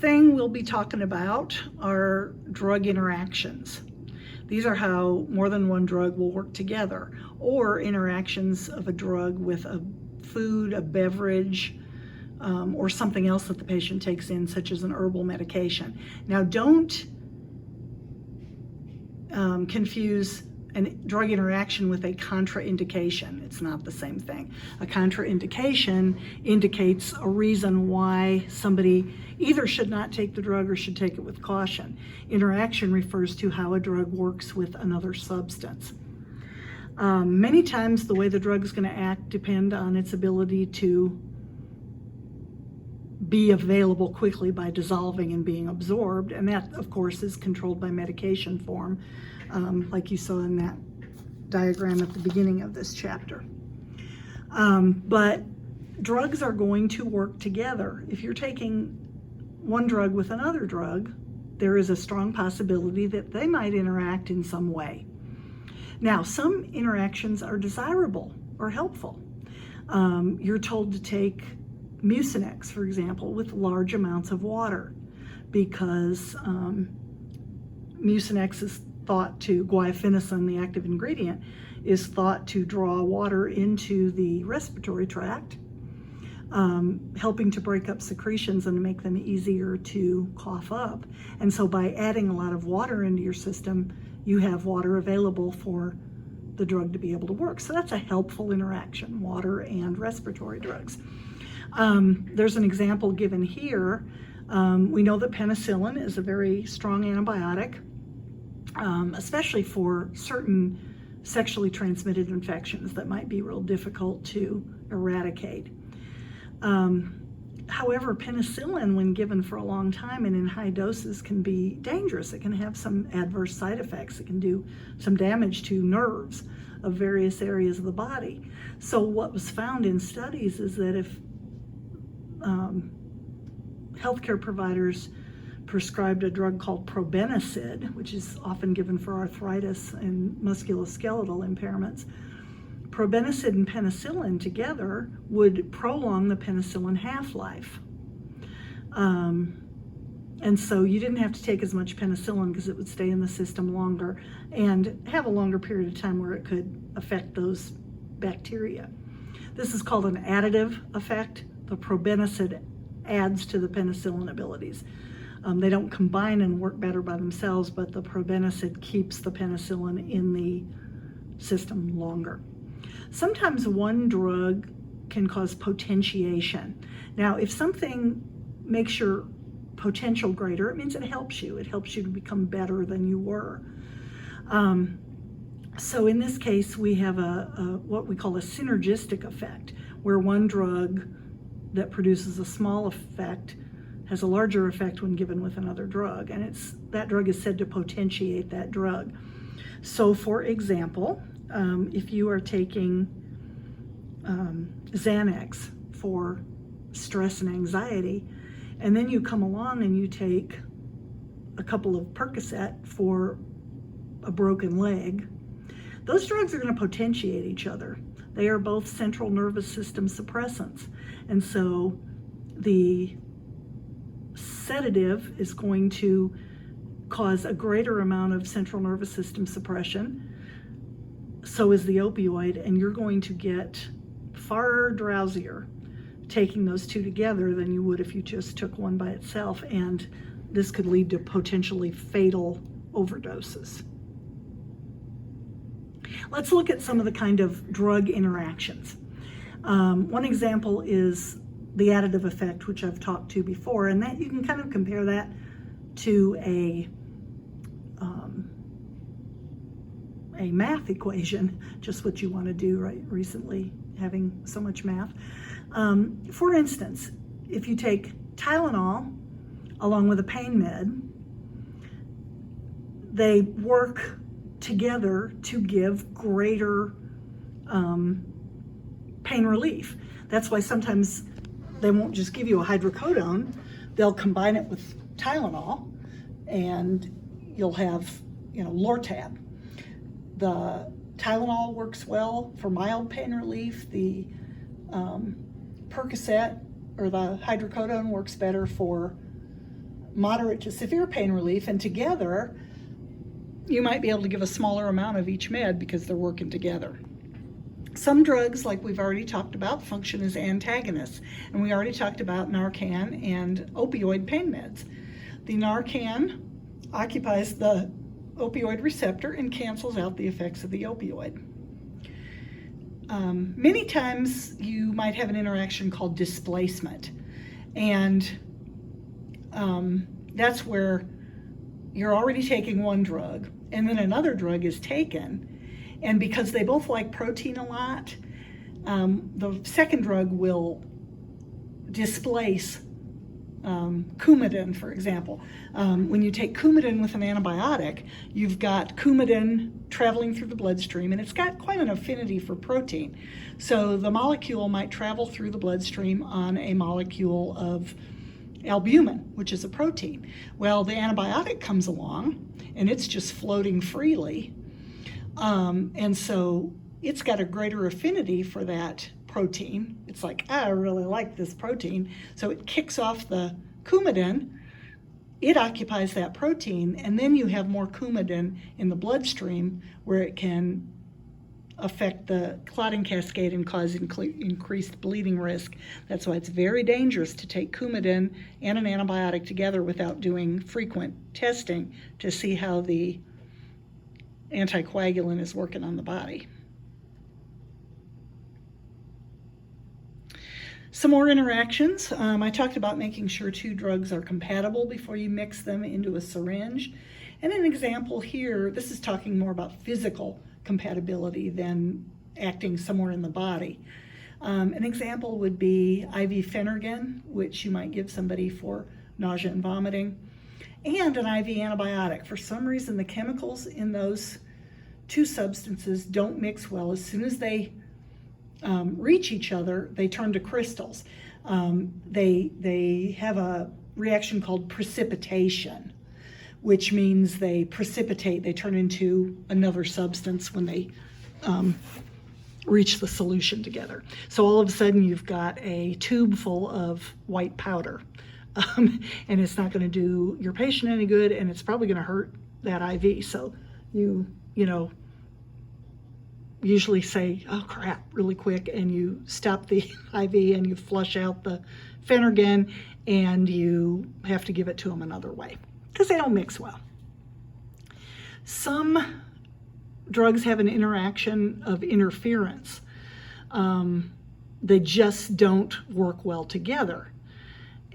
thing we'll be talking about are drug interactions. These are how more than one drug will work together, or interactions of a drug with a food, a beverage, or something else that the patient takes in, such as an herbal medication. Now, don't confuse a drug interaction with a contraindication. It's not the same thing. A contraindication indicates a reason why somebody either should not take the drug or should take it with caution. Interaction refers to how a drug works with another substance. Many times the way the drug is going to act depend on its ability to be available quickly by dissolving and being absorbed, and that of course is controlled by medication form, like you saw in that diagram at the beginning of this chapter. But drugs are going to work together. If you're taking one drug with another drug, there is a strong possibility that they might interact in some way. Now, some interactions are desirable or helpful. You're told to take Mucinex, for example, with large amounts of water, because Mucinex is thought to, guaifenesin, the active ingredient, is thought to draw water into the respiratory tract, helping to break up secretions and make them easier to cough up. And so by adding a lot of water into your system, you have water available for the drug to be able to work. So that's a helpful interaction, water and respiratory drugs. There's an example given here. We know that penicillin is a very strong antibiotic, especially for certain sexually transmitted infections that might be real difficult to eradicate. However, penicillin, when given for a long time and in high doses, can be dangerous. It can have some adverse side effects. It can do some damage to nerves of various areas of the body. So what was found in studies is that if healthcare providers prescribed a drug called probenecid, which is often given for arthritis and musculoskeletal impairments, probenecid and penicillin together would prolong the penicillin half-life. And so you didn't have to take as much penicillin because it would stay in the system longer and have a longer period of time where it could affect those bacteria. This is called an additive effect. The probenecid adds to the penicillin abilities. They don't combine and work better by themselves, but the probenecid keeps the penicillin in the system longer. Sometimes one drug can cause potentiation. Now, if something makes your potential greater, it means it helps you. It helps you to become better than you were. So in this case, we have what we call a synergistic effect, where one drug that produces a small effect has a larger effect when given with another drug, and that drug is said to potentiate that drug. So for example, if you are taking Xanax for stress and anxiety, and then you come along and you take a couple of Percocet for a broken leg, those drugs are going to potentiate each other. They are both central nervous system suppressants. And so the sedative is going to cause a greater amount of central nervous system suppression. So is the opioid, and you're going to get far drowsier taking those two together than you would if you just took one by itself, and this could lead to potentially fatal overdoses. Let's look at some of the kind of drug interactions. One example is the additive effect, which I've talked to before, and that you can kind of compare that to a math equation, just what you want to do, right? Recently having so much math. For instance, if you take Tylenol along with a pain med, they work together to give greater pain relief. That's why sometimes they won't just give you a hydrocodone, they'll combine it with Tylenol, and you'll have, Lortab. The Tylenol works well for mild pain relief. The Percocet or the hydrocodone works better for moderate to severe pain relief, and together you might be able to give a smaller amount of each med because they're working together. Some drugs, like we've already talked about, function as antagonists, and we already talked about Narcan and opioid pain meds. The Narcan occupies the opioid receptor and cancels out the effects of the opioid. Many times you might have an interaction called displacement, and that's where you're already taking one drug and then another drug is taken, and because they both like protein a lot, the second drug will displace Coumadin, for example. When you take Coumadin with an antibiotic, you've got Coumadin traveling through the bloodstream, and it's got quite an affinity for protein. So the molecule might travel through the bloodstream on a molecule of albumin, which is a protein. Well, the antibiotic comes along, and it's just floating freely. And so it's got a greater affinity for that protein. It's like, I really like this protein. So it kicks off the Coumadin, it occupies that protein, and then you have more Coumadin in the bloodstream where it can affect the clotting cascade and cause increased bleeding risk. That's why it's very dangerous to take Coumadin and an antibiotic together without doing frequent testing to see how the anticoagulant is working on the body. Some more interactions. I talked about making sure two drugs are compatible before you mix them into a syringe. And an example here, this is talking more about physical compatibility than acting somewhere in the body. An example would be IV Phenergan, which you might give somebody for nausea and vomiting, and an IV antibiotic. For some reason, the chemicals in those two substances don't mix well. As soon as they reach each other, they turn to crystals. They have a reaction called precipitation, which means they precipitate, they turn into another substance when they reach the solution together. So all of a sudden you've got a tube full of white powder, and it's not going to do your patient any good, and it's probably going to hurt that IV. So you usually say, oh crap, really quick, and you stop the IV and you flush out the Phenergan, and you have to give it to them another way because they don't mix well. Some drugs have an interaction of interference. They just don't work well together.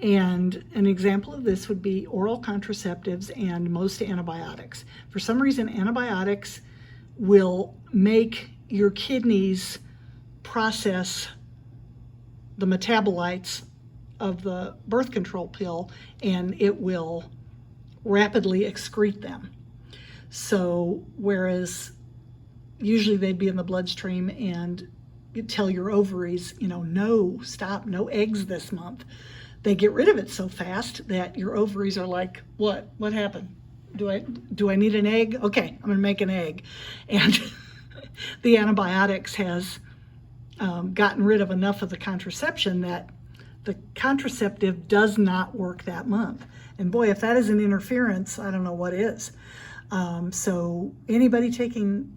And an example of this would be oral contraceptives and most antibiotics. For some reason, antibiotics will make your kidneys process the metabolites of the birth control pill, and it will rapidly excrete them. So whereas usually they'd be in the bloodstream and you tell your ovaries, no, stop, no eggs this month, they get rid of it so fast that your ovaries are like, what happened? Do I need an egg? Okay, I'm gonna make an egg. And the antibiotics has gotten rid of enough of the contraception that the contraceptive does not work that month. And boy, if that is an interference, I don't know what is. So anybody taking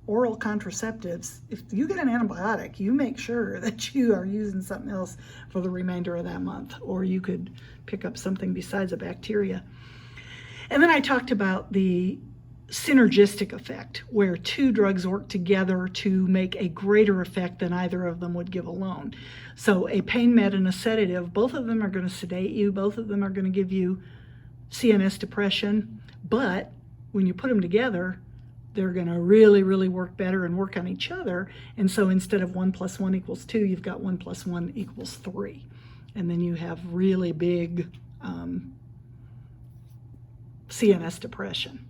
oral contraceptives, if you get an antibiotic, you make sure that you are using something else for the remainder of that month, or you could pick up something besides a bacteria. And then I talked about the synergistic effect, where two drugs work together to make a greater effect than either of them would give alone. So a pain med and a sedative, both of them are going to sedate you, both of them are going to give you CNS depression, but when you put them together, they're going to really, really work better and work on each other. And so instead of 1 + 1 = 2, you've got 1 + 1 = 3. And then you have really big CNS depression.